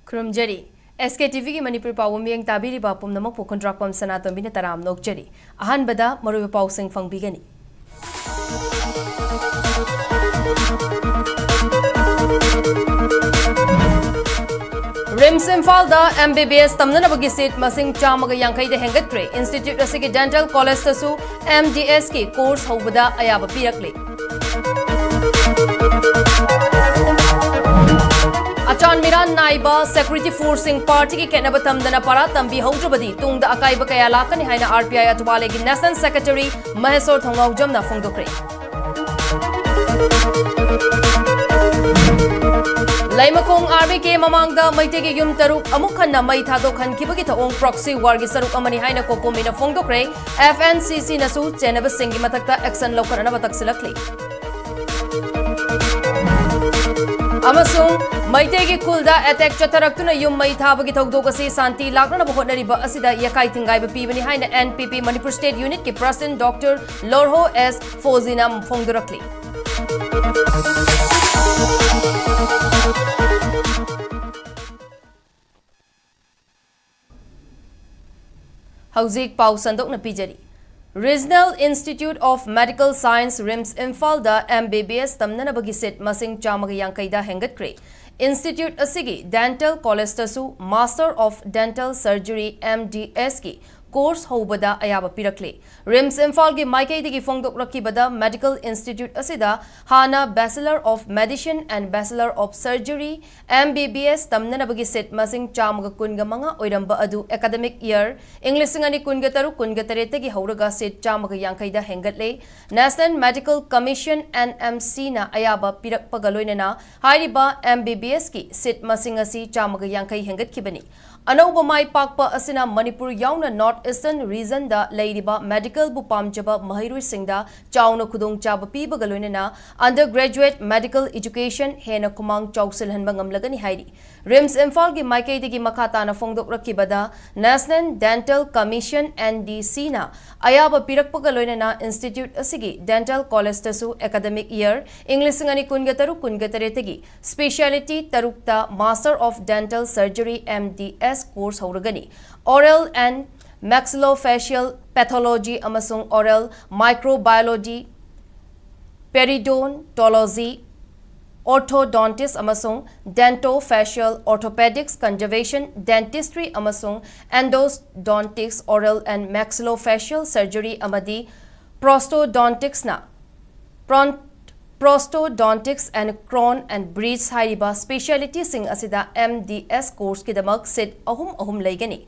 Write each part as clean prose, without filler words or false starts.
Kurumjari SKTV की मणिपुर पाव मियंग ताबीरी बापुम नमक पोखंड्राकपम सनातन तराम नोकजरी अहानबदा मरुब पाव सिंह फंगबीगनी रिम्स इम्फाल MBBS तमननबगी सीट मसिंग चामग यांखैद हेंगत्रे इंस्टीट्यूट असिगी डेंटल कॉलेज तसु MDS की कोर्स हौबदा अयाब पीरकले अचान मिरान नाइबा सेक्यूरिटी फोर्सिंग पार्टी की केनब तमदना परा तंबी हौद्रबदी तुंगदा अकाइब कया लाकनि हाइना RPI अतवाले की नेशनल सेक्रेटरी महेश्वर थोंगाउजमना फोंदोक्रे लैमकोंग आर्मी के ममांगदा मैते के युम तरुक अमुक खन्ना मै थादोक खनखिबगी थओंग प्रॉक्सी वार की सरुक अमनि हाइना कोकोमिना फोंदोक्रे FNCC नसु चेनब सिंगी मथक्ता एक्शन लौखरना बतक्सिलक्ले अमसुंग मैते की खुलदा अटैक चतरक्तुना युम मै थाबगी थौदोक असि शांति लाक्नना होटनरिबा असिदा यकाई थिंगाइब पीबनि हाइना NPP मणिपुर स्टेट यूनिट के प्रेसिडेंट डॉक्टर लोरहो S फोजिना फोंदोरक्ले हौजिक पाउ संदोकना पीजरी Regional Institute of Medical Science RIMS Imphal da MBBS tamnanabagi seat masing chamaga yankaida hengatkre Institute asigi Dental College tasu Master of Dental Surgery MDS ki course होबदा अयाब पिरकले RIMS Imphal की माइकई की फोंदोक रखीबदा medical institute असिदा हाना bachelor of medicine and bachelor of surgery MBBS तमननबगी सेट मसिंग चामग कुनगा मंगा ओइरंबा अदु एकेडमिक ईयर इंग्लिश सिंगनी कुनगा तरु कुनगा तरेते की हौरगा सेट चामग यांखैदा हेंगतले नेशनल मेडिकल कमीशन NMC ना अयाब पिरकपगा लोइनना हाइरिबा MBBS की सेट मसिंग असि चामग यांखै हेंगतखिबनी अनौब माई पाकपा असिना मणिपुर याउना नॉर्थ ईस्टर्न रीजन दा लैरिबा मेडिकल बु पामजबा महिरुई सिंगदा चाउना खुदोंग चाब पीबगा लोइनना अंडर ग्रेजुएट मेडिकल एजुकेशन हेना कुमांग चौसल हनबा ngamlagani हाइरी रिम्स इम्फाल की माइकैदगी मखाताना फोंदोक रखिबदा नेशनल डेंटल कमीशन NDC ना अयाब पिरकपगा लोइनना इंस्टीट्यूट असिगी डेंटल कॉलेज तसु एकेडमिक ईयर इंग्लिश सिंगनी कुनगतरु कुनगतरेतगी स्पेशलिटी तरुक्ता master of dental surgery MDS course होरगनी oral and maxillofacial pathology amasung oral microbiology periodontology orthodontist amasung dentofacial orthopedics conservation dentistry amasung endodontics oral and maxillofacial surgery amadi prosthodontics na prosthodontics and crown and bridge haiba specialty sing asida MDS course ki damak set ahum leigani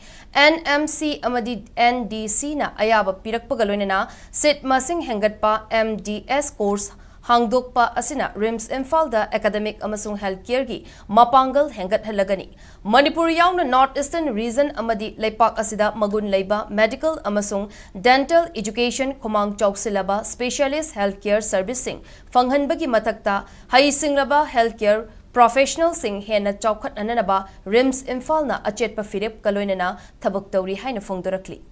NMC amadi NDC na ayaba pirakpaga loinana set masing hengatpa MDS course hangdokpa asina RIMS Imphal da academic amasung healthcare gi mapangal hengat halagani Manipur yauna North Eastern region amadi leipak asida magun leiba medical amasung dental education khomang chausilaba specialist healthcare servicing fanghanbagi mathakta hai singraba healthcare professional sing hena chaukhat ananaba RIMS Imphal na achetpa firep kaloinana thabak tawri haina phongdorakli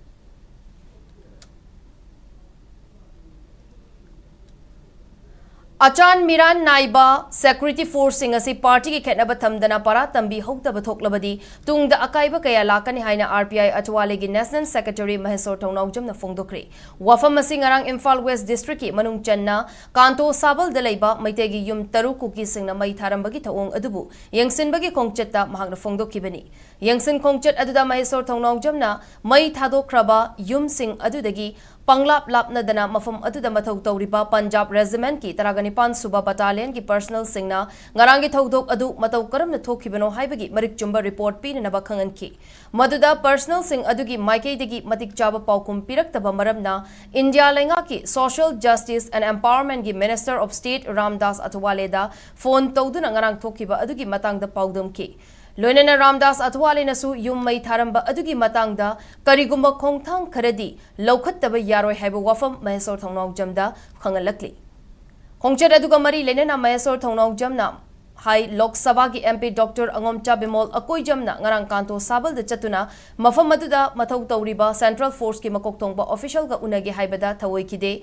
अचान मिरान नाइबा security फोर्सिंग असि party की खेनब थमदना परा तंबी हौतब थोकलबदी तुंगदा अकाइब कया लाकनि हाइना RPI अचवाले की नेशनल सेक्रेटरी महेश्वर थोंगाउजमना फोंदोक्रे वफम असि ngarang इम्फाल वेस्ट डिस्ट्रिक्ट की मनुंग चन्ना कांतो साबल दलैबा मैतेगी युम तरु कुकी सिंगना मै थारंबगी थओंग अदुबु यंगसिनबगी खोंगचत्ता महागना फोंदोकिबनी यंगसिन खोंगचत अदुदा महेश्वर थोंगाउजमना मै थादोख्रबा युम सिंग अदुदगी पंगलाप लापनदना मफम अदुदा मथौ तौरिबा पंजाब रेजिमेंट की तरागनिपान सुबा बटालियन की पर्सनल सिंगना ngarang थौदोक अदु मतौ करमना थोखिबनो हाइबगी मरिक चुंबा रिपोर्ट पीननबा खंगनखि मदुदा पर्सनल सिंग अदुगी माइकैदगी मतिक चाबा पाउकुम पिरक्तबा मरमना इंडिया लेंगा की सोशल जस्टिस एंड एम्पावरमेंट की मिनिस्टर ऑफ स्टेट रामदास अथवालेदा फोन तौदुना ngarang थोखिबा अदुगी मतंगदा पाउदमखि लोइनना रामदास अथवाले नसु युम मै थारंबा अदुगी मतंगदा करिगुम्बा खोंगथांग खरदी लौखत्तबा यारोय हाइबा वफम महेश्वर थौनाउजमदा खंगलक्ली खोंगचत अदुगा मरी लेनना महेश्वर थौनाउजमना हाई लोक सभा की MP डॉक्टर अंगोमचा बिमोल अकोइजमना ngarang कांतो साबल द चतुना मफम अदुदा मथौ तौरिबा सेंट्रल फोर्स की मकोक थोंगबा ऑफिशियल गा उनगे हाइबदा थवोइखिदे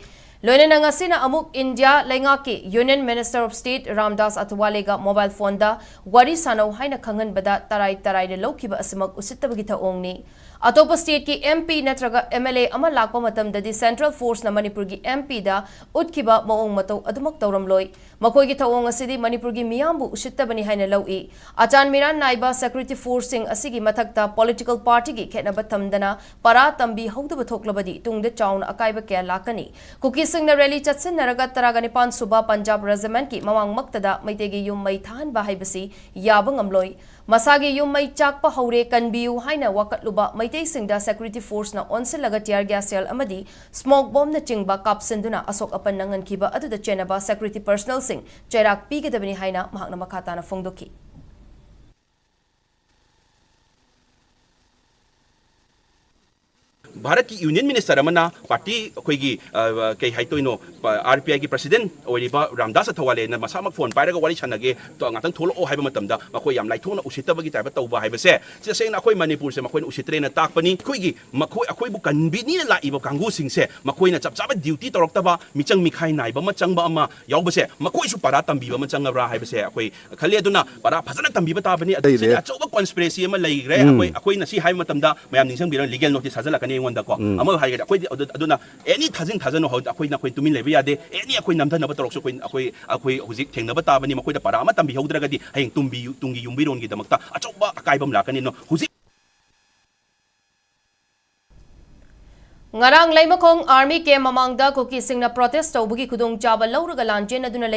Loinana ngasina amuk India laingaki Union Minister of State Ramdas Athwalega mobile phone da wari sanau haina khangan bada tarai de laukiba asimak usittabagi thaongni Atopa state ki MP natraga MLA ama lakpa matamdadi Central Force na Manipur gi MP da utkiba maong matau adumak tawramloi makoi gi thawong asidi Manipur gi miyambu usittabani haina lawi Achan Miran naiba Security Force sing asigi mathakta political party gi khetnaba tamdana para tambi howdaba thoklabadi tungde chauna akaiba kya lakani kuki sing na rally chatsin naraga taragani pan suba Punjab Regiment ki mawang maktada maitegi yum mai than ba haibasi yabang amloi Masagi yung may chakpa haure kanbiyu haina wakatluba maitay singda Security Force na onsilaga tear gas cell amadi smoke bomb na chingba kapsinduna asok apan nangan kiba aduda chenaba Security personnel sing chairak pigidabani haina mahakna makata na fongdoki. Bharat की union minister अमना party अखोइगी कई हाइतोइनो RPI की president ओरिबा Ramdas Athawale न मसामक phone पाइरगा वारी छनगे तो अंगातंग थोलो हाइबा मतमदा मखोय याम लाइथोना उसितबगी type तौबा हाइबसे सेसेंग अखोय मणिपुर से मखोय उसित्रेना ताकपनी अखोइगी मखोय अखोयबु कन्वीनी Laiba कांगु सिंगसे मखोयना चपचाबा duty तौरक्तबा मिचंग मिखाई नाइबा मचंगबा अमा यावबसे मखोयसु पारा तंबीबा मचंगबरा हाइबसे अखोय खले अदुना पारा फजना तंबीबा ताबनी अदसे अचौबा कॉन्स्पिरेसी अमा लैग्रे अखोय नसी हाइबा मतमदा मयाम निंसंग बिरन लीगल नोटिस हाजलकनी any thazin ho akoi na koi tumin lebe yade any akoi namthan na batorok so akoi huzik thengna bataba ni makoi da para ama tambi hodraga di hayeng tungi yumbiron gi damakta achokba akaibam lakani no huzik Ngarang laimakong army ke mamangda kuki singna protest tawbugi khudong chaba lauraga lanchen aduna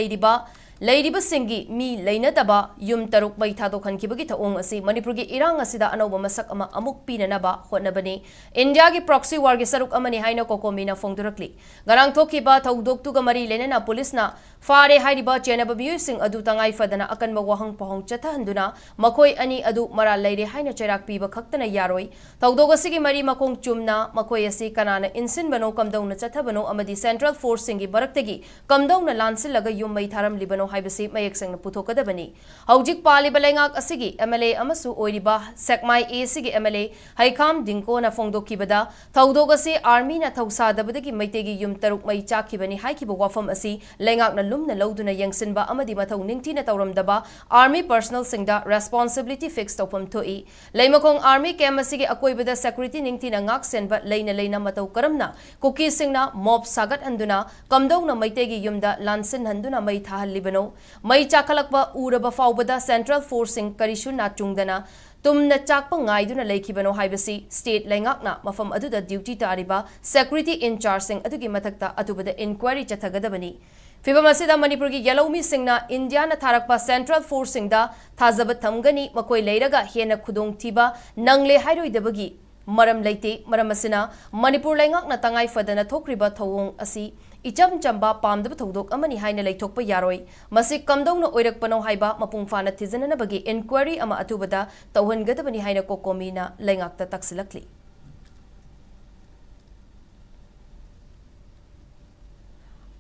Ladiba Singi, mi Laina Daba, Yum Taruk by Tato Kankibagi Taong asi, Manipurgi Irang asida ano masak ama amuk pinanaba, Honabani, India gi proxy war gi saruk amani haino kokomina fong directly. Garang Tokiba, Taudok Tugamari Lenana Police na, Fare Haidiba, Chenaba Musing Adu Tangai Fadana Akan Mawahang Pohong Chatahanduna, Makoi Ani Adu Mara Lady Haina Cherak Piba Kaktana Yaroi, Taudogasi Mari Makong Chumna, Makoyasi Kanana, Insin Bano come down Chatabano Amadi Central Force Singi Baraktagi, come down a Lansilaga Yum May Taram Libano. Haibasi mayek sang na puthokadabani haujik pali balengak asigi MLA amasu oiriba sekmai A sigi MLA haikam dingko na fongdokibada thaudogasi army na thausadabadagi maitegi yum taruk mai chakibani haikiba wafam asi lengak na lumna loduna yangsinba amadi mathau ningti na tawramdaba army personal singda responsibility fixed topam thoi leimakong army kem asigi akoibada security ningti na ngak senba leina matau karamna kuki singna mob sagat handuna kamdong na maitegi yumda lansin handuna mai thahal libano May chakalakba uraba faubada Central Forcing Karishu na chungdana Tumna chakpa ngaiduna laikibano haibasi state lengakna mafam aduda duty tariba security in charge sing adugi mathakta atubada inquiry chathagadabani Fibamasida Manipurgi Yellowmi Singna India na tharakpa Central Forcing da thazabat thamgani makoi leiraga hena khudong tiba nangle hairoidabagi maram leite maramasina Manipur lengakna tangai fadana thokriba thawong asi Icham chamba pamdaba thodok amani haina leithokpa yaroi masi kamdongna oirakpano haiba mapung fana thizana bagi inquiry ama atubada tawhangadabani haina kokomina lengakta taksilakli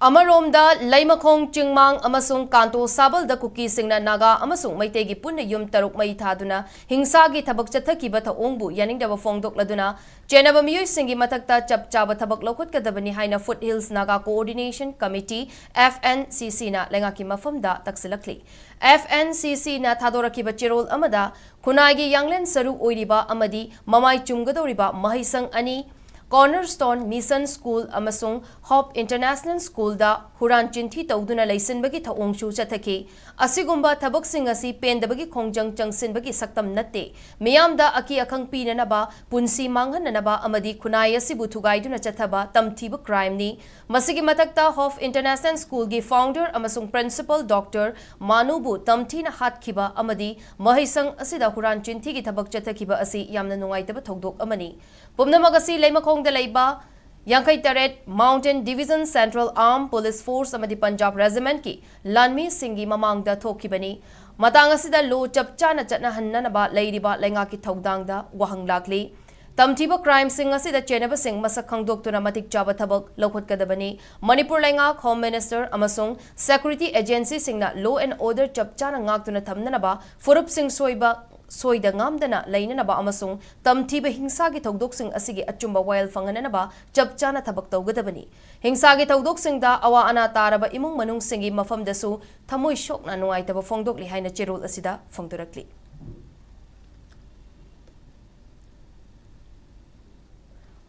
Amaromda Laimakong Chingmang amasung Kanto Sabal da kuki singna naga amasung maitegi punna yum taruk mai thaduna hingsagi thabak chathakiba thaongbu yaningdaba fongdok laduna chenaba miyoi singi mathakta chapchaba thabak lokot kadabani haina Foothills Naga Coordination Committee FNCC na lengaki mafamda taksilakli FNCC na thadoraki chirol amada kunagi yanglen saru oiriba amadi mamai chunggadoriba mahisang ani Cornerstone Mission School amasung Hope International School da Huran Chinthi tawduna laisinbagi thaongshu chathaki asigumba thabak singasi pendabagi khongjang changsinbagi saktam natte miyamda aki akhang pinanaba punsi manghananaba amadi khunai asibu thugaiduna chathaba tamthiba crime ni masigi matakta Hope International School gi founder amasung principal Dr. Manubu tamthina hatkhiba amadi mahisang asida Huran Chinthi gi thabak chathakiba asi yamna nungaitaba thodok amani pumnamagasi leimakong da leiba Yankai Taret Mountain Division Central Armed Police Force amadi Punjab Regiment ki Lanmi Singi mamangda thokibani matang asida lo chapchana chatna hannanaba leiriba lengaki thodangda wahang lakli tamthiba crime sing asida chenaba sing masak khangdoktuna matik chaba thabak lokhot kadabani Manipur lengak Home Minister amasung Security Agency singna law and order chapchana ngaktuna thamnanaba furup sing soiba soida ngamdana lainanaba amasung tamthiba hingsagi thogdoksing asigi achumba wail fangananaba chapchana thabak tawgadabani hingsagi thogdoksingda awa ana taraba imung manung singi mafamdasu thamoi shokna nuaitaba fongdokli haina cherol asida fongdorakli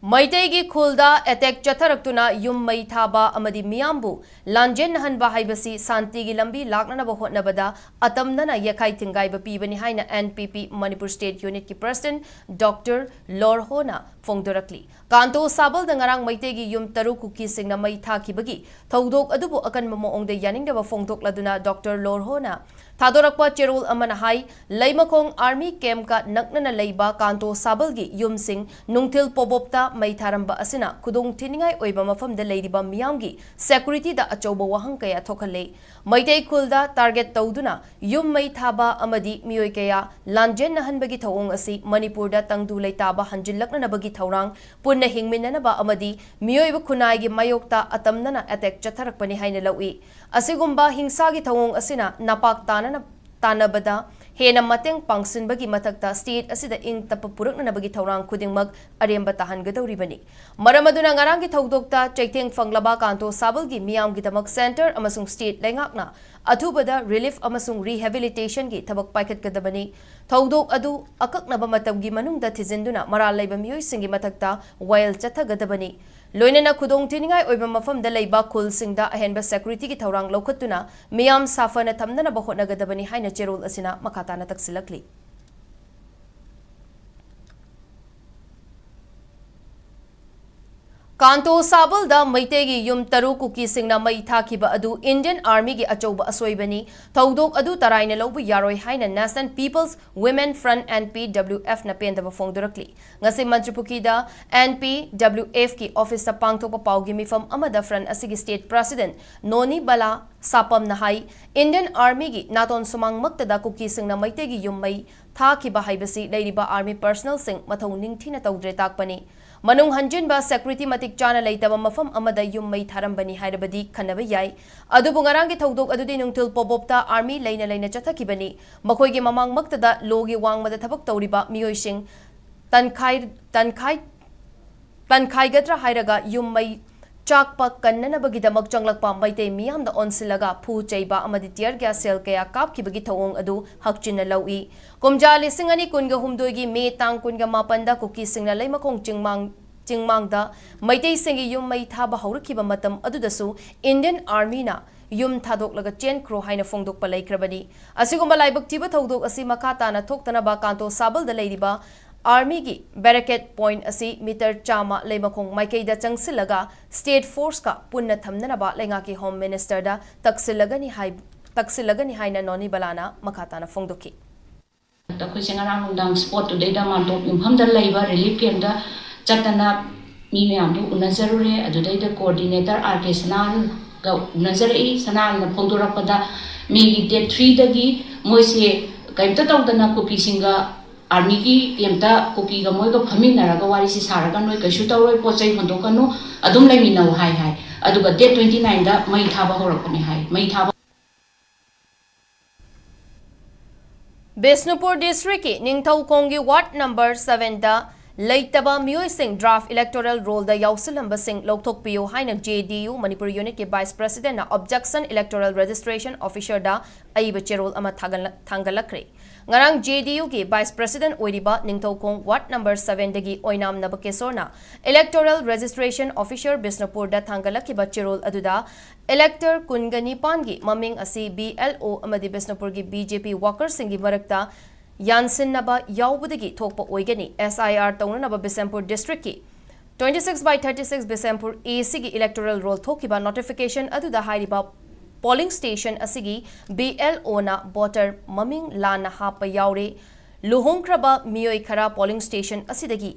Maitegi khulda attack chatharakuna yum mai thaba amadi miyambu lanjen hanba haibasi santi gi lambi laknanaba hotnabada atamnana yakai thingai ba pibani haina NPP Manipur State Unit ki President Dr. Lorhona fongdorakli Kanto Sabal dangarang maitegi yum taru kuki singna mai thakibagi thodok adubu akan mamoongde yaningdaba fongdokladuna Dr. Lorhona Thadorakpa cherol amana hai leimakong army camp ka naknana leiba Kanto Sabal gi yum sing nungthil pobopta mai tharamba asina khudong thiningai oiba mafamda leiriba miyamgi security da achoba wahang kaya thokhale maitei khulda target tawduna yum mai thaba amadi miyoi kaya lanjen nahanbagi thawong asi Manipur da tangdu leitaba hanjillakna nabagi thawrang punna hingminna ba amadi miyoi ba khunai gi mayokta atamnana attack chatharakpani haina lawi asigumba hingsagi thawong asina napak tanabada hena mateng pangsinbagi matakta state asida ing tapapurakna nabagi thawrang khudingmak aremba tahangadawribani maramaduna ngarangi thawdokta chaiteng fanglaba Kanto Sabal gi miyam gi tamak center amasung state lengakna athubada relief amasung rehabilitation gi thabak paikhat kadabani thawdok adu akaknaba matamgi manungda thizinduna maral leiba miyoi singi matakta wail chathagadabani loinana khudong thiningai oiba mafamda leiba khul singda ahenba security gi thawrang lokhatuna miyam safana thamnana ba hotnagadabani haina cherol asina makatana taksilakli Kanto Sabal da maitegi yum taru kuki singna mai thakiba adu Indian Army gi achoba asoibani thodok adu taraina lobu yaroi haina National People's Women Front NPWF na pendaba fongdorakli ngasi Manipur da NPWF ki office sa pangthopa paugi mifam amada front asigi state president Noni Bala sapam na hai Indian Army gi naton sumang maktada kuki singna maitegi yum mai thakiba haibasi leiriba army personnel sing mathau ningthina tawdre takpani Manung hanjinba security matik chana leitaba mafam amada yum mai tharambani hairabadi khanaba yai adubu ngarangi thodok adudi nungthil pobopta army leina chathakibani makhoi gi mamang maktada logi wangmada thabak tawriba miyoising tankhai gadra hairaga yum mai chakpa kannanabagi damak changlakpa maitei miyamda onsilaga phu cheiba amadi tear gas cell kaya kapkibagi thawong adu hakchina lawi kumja lising ani kunga humdoi gi me tang kunga mapanda kuki singna leimakong chingmangda maitei singi yum mai thaba haurakhiba matam adudasu Indian Army na yum thadok chen kro haina fongdok palaikrabani asigumba laibak tiba thodok asi makata na thoktana ba Kanto Sabal da leiriba Army gi barricade point asi meter chama leimakong maikei da changsilaga state force ka punna thamnana ba lenga ki home minister da taksilagani haina Noni Balana makata na fongdoki takoi sengarang undang spot today da mantok imham da leiba relief camp da chatana mi myam du unazarure adudai da coordinator RK Sanal ga unazari Sanal na fongdorapada mi date 3 dagi moise kaimta tawdana kopi singa Army ki kemta kopi ga moi ga phaminaraga wari si saraga noi kaishu tawroi pochai hondokanu adum leiminau hai aduga date 29 da mai thaba horakpani hai mai thaba Bisnupur district ki Ningthau Kongi ward number 7 da leitaba miyoi sing draft electoral roll da yausilamba sing lokthok piyo haina JDU Manipur unit ki vice president na objection electoral registration officer da aiba cherol ama thangalakre ngarang JDU ki vice president oiriba Ningthau Kong ward number 7 dagi oinam nabakesorna electoral registration officer Bisnupur da thangalakiba cherol aduda elector kungani pangi maming asi BLO amadi Bisnupur gi BJP workers singi marakta Yansinnaba yaubudagi thokpa oigani SIR taunanaba Bisempur district ki 26/36 Bisempur AC gi electoral roll thokiba notification aduda hairiba polling station asigi BLO na voter maming lana hapa yaure luhongkraba miyoi khara polling station asidagi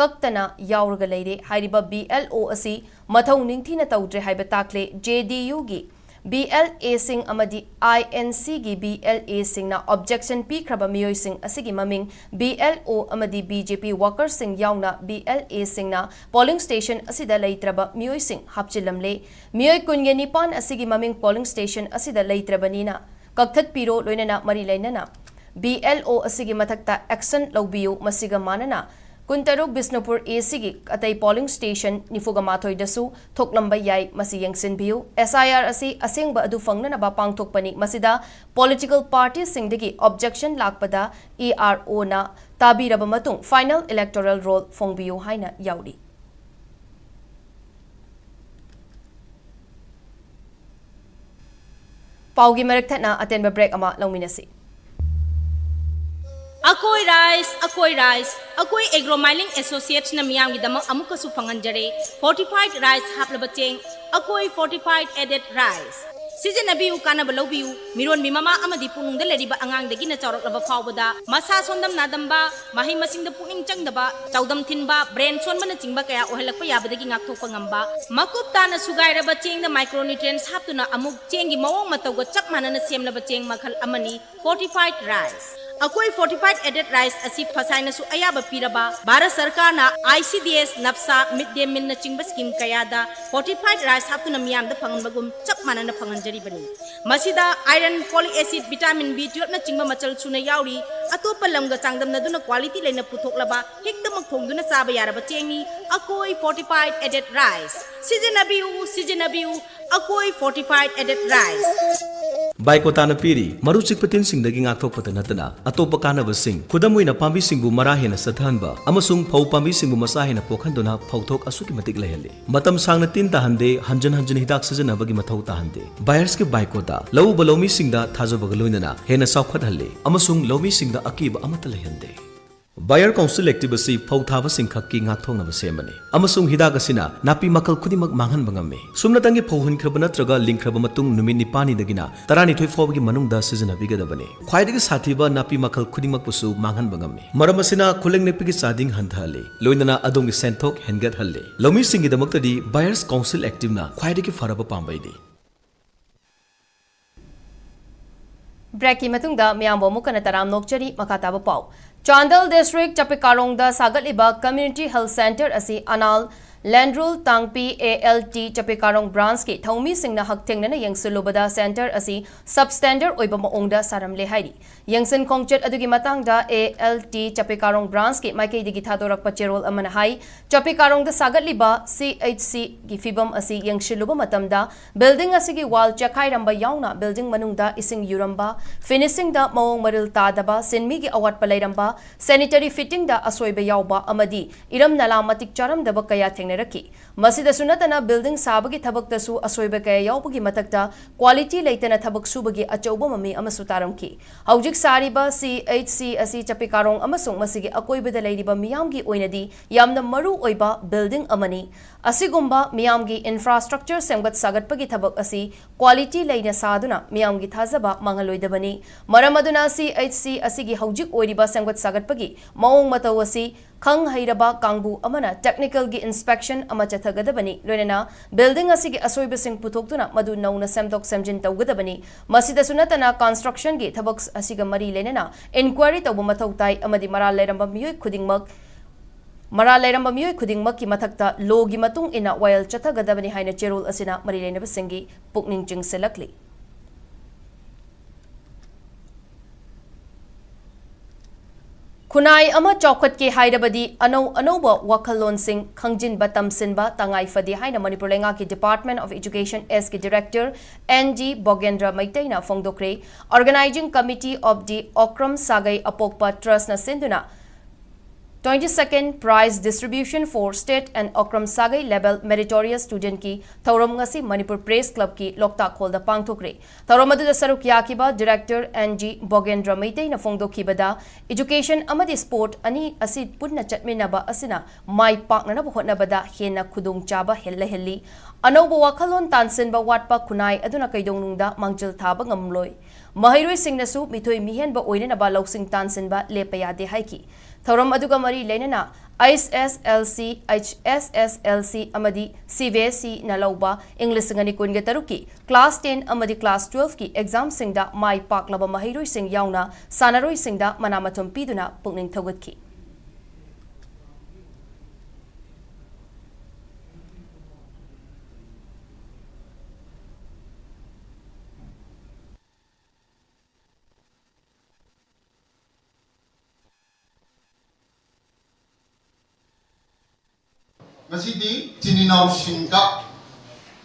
kaktana yauraga leire hairiba BLO asi mathau ningthina tawdre haiba takle JDU gi BLA sing amadi INC gi BLA sing na objection pi kraba miyoi sing asigi maming BLO amadi BJP workers sing yauna BLA sing na polling station asida leitraba miyoi sing hapchilamle miyoi kunge nipan asigi maming polling station asida leitrabani na kakthat piro loinana mari leinana BLO asigi mathakta action laubiyu masiga manana Kuntaruk Bisnupur ACG atay polling station nifuga mathoi dasu thoklamba yai masi yengsinbiu SIR asi asengba adu fangnanaba pangthokpani masida political parties singdagi objection lakpada ERO na tabiraba matung final electoral roll phongbiu haina yaudi Paugi marak thatna atenba break ama longminasi Akoi rice, akoi agro mining associates na miyam gidamang amuka su panganjare, fortified rice haplaba cheng, akoi fortified added rice. Season nabiu kana balobiu, miron mimama amadi punung da leriba angang dagi na chorok laba fawbada, masa sondam nadamba, mahi masing da puning changdaba, chaudam thinba, brain son mana chingba kaya ohelakpa yabadagi ngakthok pangamba, makup ta na sugay raba cheng da micronutrients haptuna amuk chengi mawong matawga chak mana na siyam laba cheng makhal amani, fortified rice. Akoi fortified added rice asi fasai na su ayaba piraba Bharat Sarkar na ICDS napsa mid day meal na chingba scheme kaya da fortified rice haptu na miyam da pangan bagum chak mana na pangan jari bani masida iron folic acid vitamin B12 na chingba machal suna yauri atopa lamga changdam na duna quality laina puthok laba hekta magthong duna saba yaraba chengi akoi fortified added rice season abiu akoi fortified added rice Baikotana piri maruchik patin sing dagi ngakthok patanatana atopa kanaba sing khudamuina pambi singbu marahena sathanba amasung phau pambi singbu masahena pokhandona phauthok asuki matik lehele matam sangna tin tahande hanjan hidak sajana bagi mathau tahande buyers ke baikota lau balomi singda thajabaga loinana hena saukhat halle amasung lomi singda akiba amata lehande Buyer Council activity phau thaba singkhak ki ngakthong na semani amasung hidak asina napi makal khudimak manghan bangame sumna tangi phau hun khraba natraga link khraba matung numit nipani dagina tarani thoi fobagi manungda sizana bigadabane khwaidagi sathiba napi makal khudimak pusu manghan bangame maram asina khuleng nepigi sading hanthale loinana adongi senthok hengat halle lomi singi damaktadi Buyers Council active na khwaidagi faraba pambaidi Breki matungda miyambo mukana taram nokchari makataba pau Chandal District Chapikarongda Sagatliba Community Health Center asi Anal Landrul Tangpi ALT Chapikarong branch ki Thongmi singna haktengnana yengsulubada center asi substandard oiba maongda saramle hairi yengsin khongchet adugi matangda ALT Chapikarong branch ki maikei digi thadorak pacherol amana hai Chapikarong da sagatliba CHC gi fibam asi yengsiluba matamda building asi gi wall chakai ramba yauna building manungda ising yuramba finishing da maong maril tadaba sinmi gi awat palairamba sanitary fitting da asoiba yauba amadi iram nala matik charam daba kaya Raki. Masida sunatana building sabagi thabak tasu asoiba kaya yaupagi matakta quality leitana thabak subagi achauba mami amasu taramki. Haujik sariba CHC asi Chapikarong amasung masigi akoibada leiriba miyamgi oinadi yamna maru oiba building amani. Asigumba miyamgi infrastructure semgat sagatpagi thabak asi quality leina saduna miyamgi thazaba mangaloidabani. Maramaduna CHC asigi haujik oiriba semgat sagatpagi maong mataw asi Khang Hairaba Kangbu Amana technical gi inspection ama chathagadabani loinana building asigi asoiba sing puthokduna madu nauna semdok semjin tawgadabani masida sunatana construction gi thabak asiga mari lenana inquiry tawba mathau tai amadi maral leramba miyoi khudingmak ki mathakta law gi matung ina while chathagadabani haina cherul asina mari lenaba singi pukning chingselakli Kunai ama chokhat ke hairabadi anauba wakalon sing khangjin batam sinba tangai fadi haina Manipur lenga ki Department of Education S ki Director NG Bogendra Maitaina Fongdokre Organizing Committee of the Okram Sagai Apokpa Trust na sinduna 22nd prize distribution for state and Okram Sagai level meritorious student ki Thauram ngasi Manipur Press Club ki Loktak Hall da pangthokre Thauram adu da saruk yakiba Director NG Bogendra Maitei na fongdokhibada education amadi sport ani asi punna chatminaba asina mai pakna na hotnabada hena khudung chaba helli anauba wakhalon tansinba watpa kunai aduna kaidongnungda mangjil thaba ngamloi mahairoi singnasu mithoi mihenba oinenaba loksing tansinba lepayade haiki Thauram aduga mari lenana ISSLC HSSLC amadi CVSC na lauba English ngani kunge taruki class 10 amadi class 12 ki exam singda mai paklaba mahairoi sing yauna sanaroi singda manamathum piduna pungning thogatki Masidi Tininaw Shinka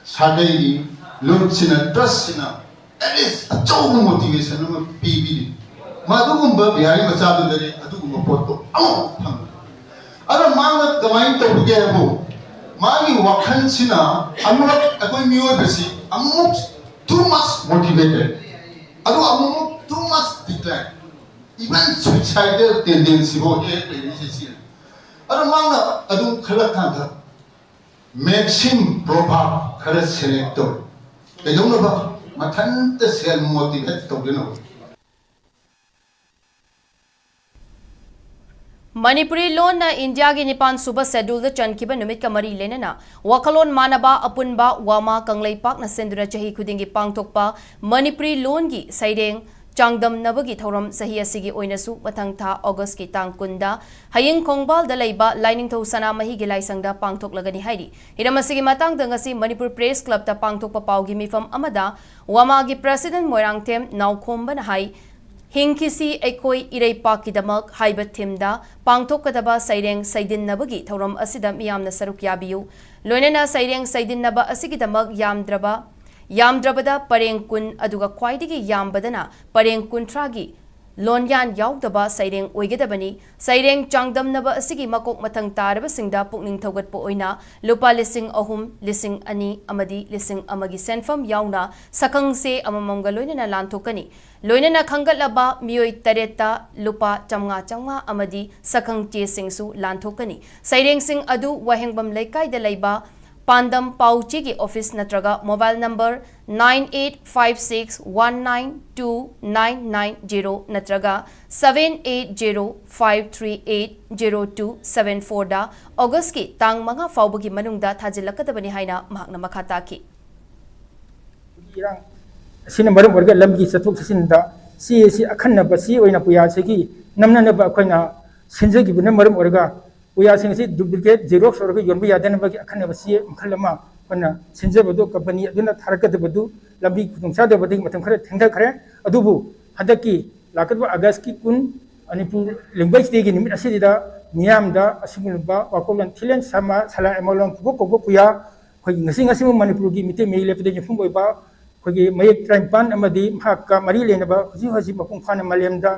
Sadei Lutsina Dressina. That is a total motivation of a PB. Madumba Biari Masadu Dere, Aduma Porto. Oh, other man the mind of Gabo. Magi Wakansina, I'm not a going new I'm not too much motivated. I don't too much decline. Even suicidal tendency for here. I don't collect maximum proper correct selector. They don't know about Matan the cell motivate to know. Manipuri loan na India gi Nipan suba schedule da chankiba numit ka mari lenana wakalon manaba apunba wama kanglaipak na sendura chahi khudingi pangthokpa Manipuri loan gi saireng changdam nabagi thoram sahi asigi oinasu mathang tha August ki tang kunda haying khongbal da leiba lining tho sana mahi gi laisangda pangthok lagani hairi hiramasigi matang da ngasi Manipur Press Club ta pangthokpa paugi mifam amada wama gi president Moirangthem naukhomba na hai Hinkisi ekoi irei pakidamak haiba thimda pangthokadaba saireng saidinnabugi thoram asida miyamna saruk yabiyu loinana saireng saidinaba asigidamak yamdrabada pareng kun aduga khwaidigi yambadana pareng kuntragi Lonyan yaudaba saireng oigedabani saireng changdamnaba asigi makok mathang taraba singda pukning thogatpo oina lupa lising ahum lising ani amadi lising amagi senfam yauna sakangse amamamga loinana lanthokani loinana khangatlaba mioi tareta lupa chamnga amadi sakang che singsu lanthokani saireng sing adu wahengbam laikai da laiba Pandam Pauchi ki office natraga mobile number 9856192990 natraga 7805380274 da August ki tang mga faubugi manungda thajilakadabani haina mahakna makhataki irang sina marum orga lamgi sathuk sinda si akhanna si oina puya segi namna na ba khoina sinjagi bina marum orga puya sing si duplicate xerox orga yonbu yadan ba akhanna ba si mkhalama pana sinjabadu company aduna tharakad badu lambi khungsa de badi matam khare thengda khare adubu hadaki lakadba august ki kun anipur lingbai stage nimit asidida miyamda asimulba wakolan thilen sama sala emolong ko puya khoi ngasi manipur gi mite me lepde jefum boiba khoi mayek traimpan amadi hakka mari lenaba huji mapung phana malemda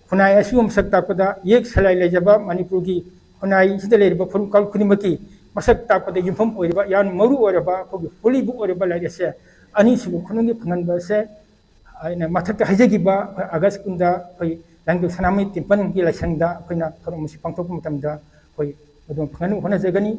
khunai asum sakta pada yek salai lejaba manipur gi khunai sidale ba phun kal khunimaki masak ta pada yumpham oiba yan maru oraba khoi holy book oraba la se ani sibu khunungi phangan ba se aina mathak hajegi ba agas kunda khoi langdu sanami timpan gi laisangda khoina thorum si pangthok matamda khoi odom phangan hona jagani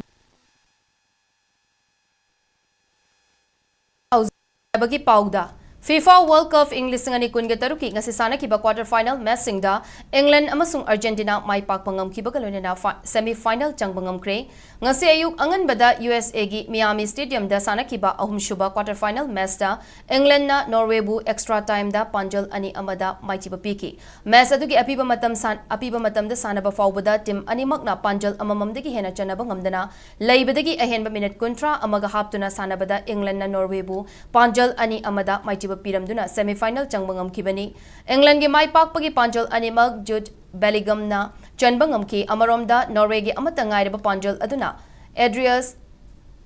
bagi pauda FIFA World Cup English ngani kun ge taruki ngasi sana ki ba quarter final match singda England amasung Argentina mai pak pangam ki bagalone na semi final chang bangam kre ngasi ayuk angan bada USA gi Miami Stadium da sana ki ba ahum shuba quarter final match da England na Norway bu extra time da panjal ani amada mai chi piki match adu gi apiba matam da sana ba fawbada team ani makna panjal amamam dagi hena chana bangam dana leibadagi ahen ba minute kontra amaga haptuna sana bada England na Norway bu panjal ani amada mai piramduna semi-final changbangam kibani England gi mai pakpagi panjal animak Jude Bellingham na chanbangam ki amaromda Norway gi amata ngairaba panjal aduna Adrius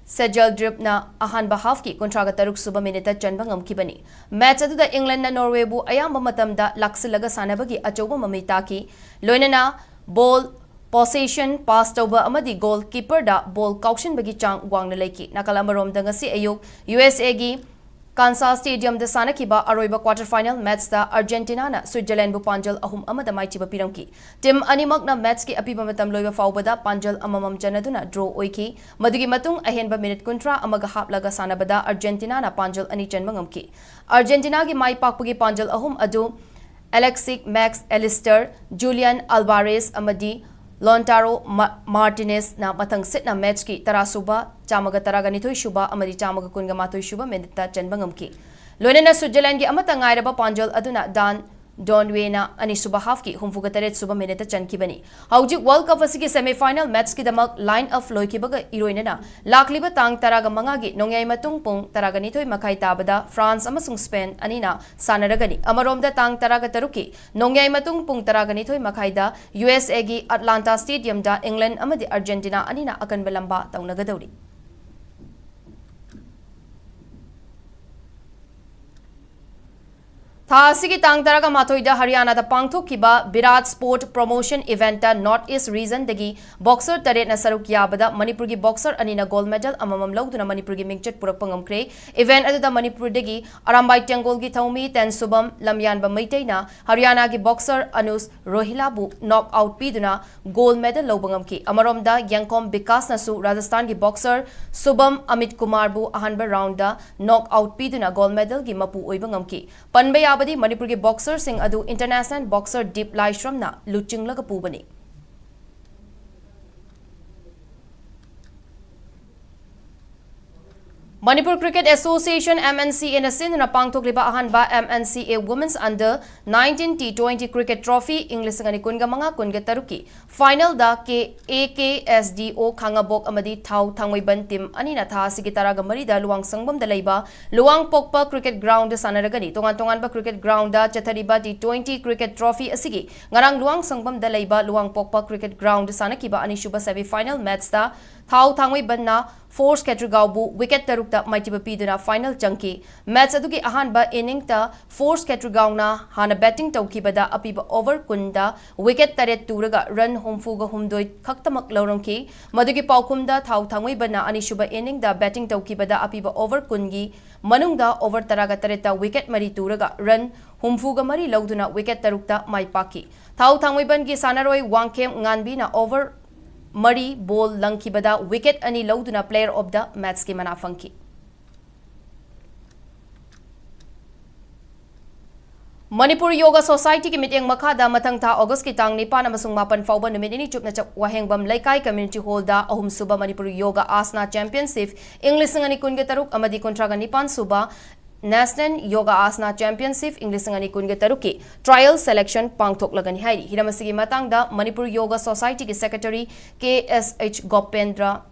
Segeldrup na ahanba half ki kontraga taruk suba minute chanbangam kibani match aduda England na Norway bu ayamba matamda laksilaga sanabagi achoba mamita ki loinana ball possession passed over amadi goalkeeper da ball caution bagi chang wangna laiki nakalamorom da ngasi ayuk USA gi Kansas Stadium the Sanakiba Aroiba quarterfinal match da Argentina na Switzerland bu panjal ahum amada mai chiba piramki team animak na match ki apiba matam loiba faubada panjal amamam janaduna draw oiki madugi matung ahenba minute kontra amaga haplaga sanabada Argentina na panjal ani chanmangamki Argentina gi mai pakpugi panjal ahum adu Alexis Max Alistair Julian Alvarez amadi Lontaro Martinez na matang sit na match ki tarasuba chamaga taraganithoi shuba amadi chamaga kunga matoi shuba minute chanbangam ki loine na Switzerland gi amata ngairaba panjal aduna Dan Donwena Anisuba Hafki, Humfugataret Suba Minute Chankibani. Hauji World Cup Asiki semi-final match Kidamak line of Loikibaga Iroinana, Lakliba Tang Taraga Mangagi, Nongay Matung Pung, Taraganito Makai Tabada, France Amasung Spain, Anina, Sanaragani, Amaromda Tang Taraga Taruki, Nongay Matung Pung Taraganito Makaida, USA Gi Atlanta Stadium da England Amadi Argentina, Anina Akan Balamba, Taunagadori. Thasigi tang taraga matoida Haryana da pangthok kiba Virat Sport Promotion Event North East Region dagi boxer taret na saruk yabada Manipur gi boxer anina gold medal amamam lawduna Manipur gi mingchet purak pangamkre event aduda Manipur dagi Arambai Tengol gi Thaumi Ten Subam Lamyan ba Maitaina Haryana gi boxer Anus Rohila bu knock out piduna gold medal lawbangamki amaromda Yangkom Bikas nasu Rajasthan gi boxer Subam Amit Kumar bu ahanba round da knock out piduna gold medal gi mapu oibangamki panbaya Abadi Manipur ke boxer sing adu international boxer Deep Laishram na luching laga pubani. Manipur Cricket Association MNCA na sin na pangtok liba ahan ba MNCA Women's Under 19 T20 Cricket Trophy English ngani kunga mga kunga taruki final da ke AKSDO Khangabok amadi thau thangwai ban team anina tha sigi taraga marida luwang sangbam da leiba luwang pokpa cricket ground sanaragani tongan ba cricket ground da chathariba T20 Cricket Trophy asigi ngarang luwang sangbam da leiba luwang pokpa cricket ground sanakiba ani shuba semi final match da thau thangwai ban na Force Ketrugaubu wicket tarukta maitiba piduna final chunky match adugi ahanba inning ta Force Ketrugau hana batting tawkibada apiba over kunda wicket taret turaga run humfuga humdoi khaktamak lawrangki madugi paukumda thau thangwai bana anishuba inning da batting tawkibada apiba over kungi manungda over taraga tareta wicket mari turaga run humfuga mari lawduna wicket tarukta maipaki thau thangwai ban gi sanaroi wangkem nganbi na over Mari ball langkibada wicket ani lawduna player of the match ki manafangki. Manipur Yoga Society ki meeting makada matang tha August ki tang nipan amasung mapan fauba numit ini chupna chak wahengbam laikai community hall da ahum suba Manipur Yoga Asana Championship English ngani kun ge taruk amadi kontra ga nipan suba National Yoga Asana Championship English ngani kun ge taruki trial selection pangthok lagani hairi hiramasigi matang da Manipur Yoga Society ki secretary KSH Gopendra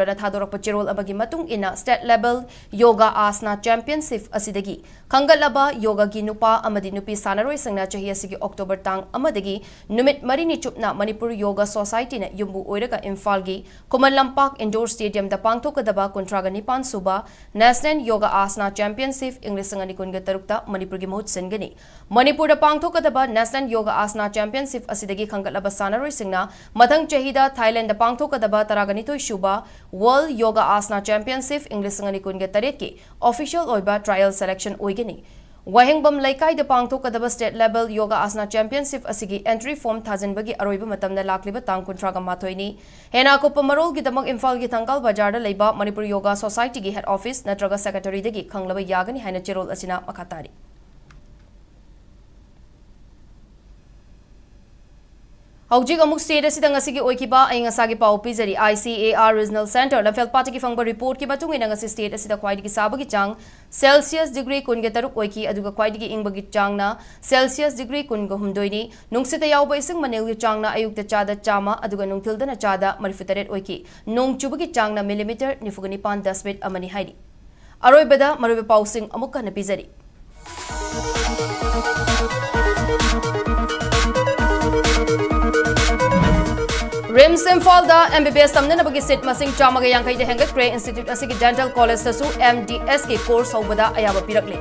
na thadorok pachirol abagi matung ina state level yoga asana championship asidagi khangalaba yoga gi nupa amadi nupi sanaroi sangna chahi asigi October tang amadagi numit marini chupna Manipur Yoga Society na yumbu oiraga Imphal gi Kuman Lampak Indoor Stadium da pangthokadaba kontraga nipan suba National Yoga Asana Championship English ngani kunga tarukta Manipur gi mohut sengani Manipur da pangthokadaba National Yoga Asana Championship asidagi khangalaba sanaroi sangna mathang chahida Thailand da pangthokadaba taragani toi shuba World Yoga Asana Championship English ngani kunga taret ki official oiba trial selection oigani Wahengbam laikai da pangthokadaba state level yoga asana championship asigi entry form thajanbagi aroiba matamna lakliba tang kuntraga mathoini hena ko pamarol gi damak Imphal gi thangkal bazar da leiba Manipur Yoga Society gi head office natraga secretary dagi khanglaba yagani haina chirol asina makhatari Haujik amuk state asida ngasi gi oikiba ai ngasagi pau pizari ICAR Regional Center la fel party ki fangba report ki batung ina ngasi state asida kwaidi ki sabagi chang Celsius degree kun ge taruk oiki aduga kwaidi ki ingbagi chang na Celsius degree kun ga humdoini nungsita yawba ising manil gi chang na ayuk ta chada chama aduga nungtil da na chada marifutaret oiki nung chubagi chang na millimeter nifugani pan 10 bit amani haidi aroi beda marube pausing amukka na pizari RIMS Imphal da MBBS tamna bagi seat masing chamaga yangkai de hengat Gray Institute asigi Dental College tasu MDS ke course hobada ayaba pirakle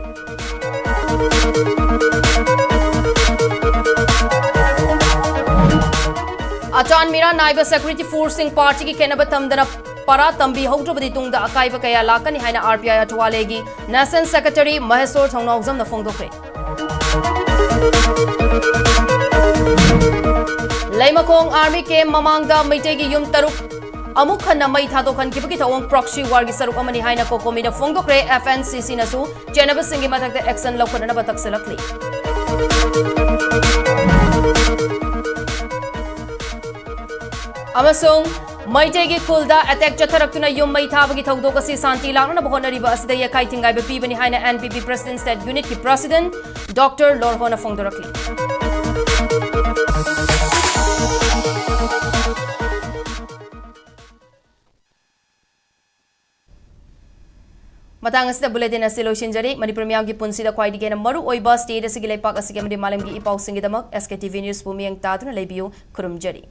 Achan Mira Naiba Security Forcing Party ki kenaba tamdana para tambi hautrabadi tungda akaiba kaya lakani haina RPI atwalegi National Secretary Mahesor Thongnauzam na phongdokre Laimakong Army ke mamangda maitegi yum taruk amuk khanna mai thado khan ki bagi thawang proxy war gi saruk amani haina ko komina phongdokre FNCC nasu chenaba singi mathakta action lokhana batak selakli amasong Maitegi Kulda attack Chatarakuna Yum Maitavagi Togdokasi Santi Lana Honoriba as the Yakai Tingai Pibani Hina NPP President State Unit President Dr. Lorhona Fongdorakli. Matang asida bulletin asilo shinjari Manipur miyamgi punsida khwaidigi na maru oiba state asigi leipak asigi amadi malamgi ipau singidamak SKTV News pumiyang taduna leibiu kurumjari.